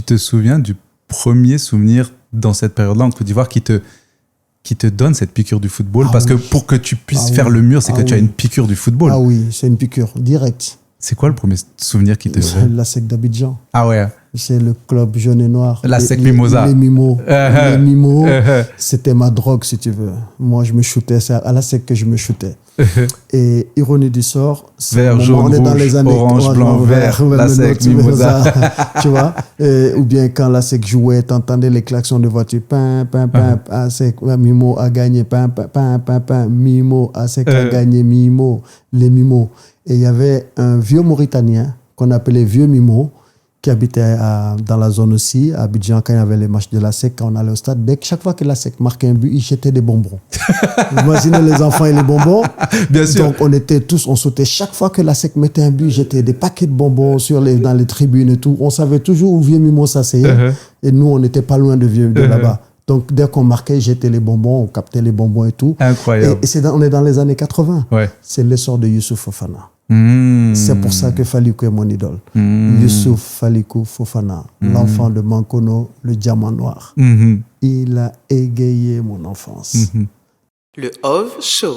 te souviens du premier souvenir dans cette période-là en Côte d'Ivoire qui te donne cette piqûre du football? Parce que pour que tu puisses faire le mur, c'est que tu as une piqûre du football. Ah oui, c'est une piqûre directe. C'est quoi le premier souvenir qui te C'est la SEC d'Abidjan. Ah ouais. C'est le club jaune et noir. La SEC Mimosa. Les Mimos. Les Mimos, c'était ma drogue, si tu veux. Moi, je me shootais. C'est à la SEC que je me shootais. Et ironie du sort, vert, jaune, on est rouge, dans les années orange, blanc, vert, la SEC Mimosa. Tu vois, ou bien quand la SEC jouait, t'entendais les klaxons de voiture. Pin, pin, pin, ASEC, Mimo a gagné. Pin, pin, pin, pin, pin, Mimo, ASEC a gagné. Mimo, les Mimos. Et il y avait un vieux Mauritanien qu'on appelait Vieux Mimo, qui habitait dans la zone aussi, à Abidjan, quand il y avait les matchs de la SEC, quand on allait au stade. Chaque fois que la SEC marquait un but, il jetait des bonbons. Imaginez les enfants et les bonbons. Bien sûr. Donc, on sautait. Chaque fois que la SEC mettait un but, il jetait des paquets de bonbons dans les tribunes et tout. On savait toujours où Vieux Mimo s'asseyait. Et nous, on n'était pas loin de là-bas. Donc, dès qu'on marquait, jetait les bonbons, on captait les bonbons et tout. Incroyable. Et on est dans les années 80. Ouais. C'est l'essor de Youssouf Fofana. C'est pour ça que Falikou est mon idole. Youssouf Falikou Fofana, l'enfant de Mankono, le diamant noir. Il a égayé mon enfance. Le OV Show.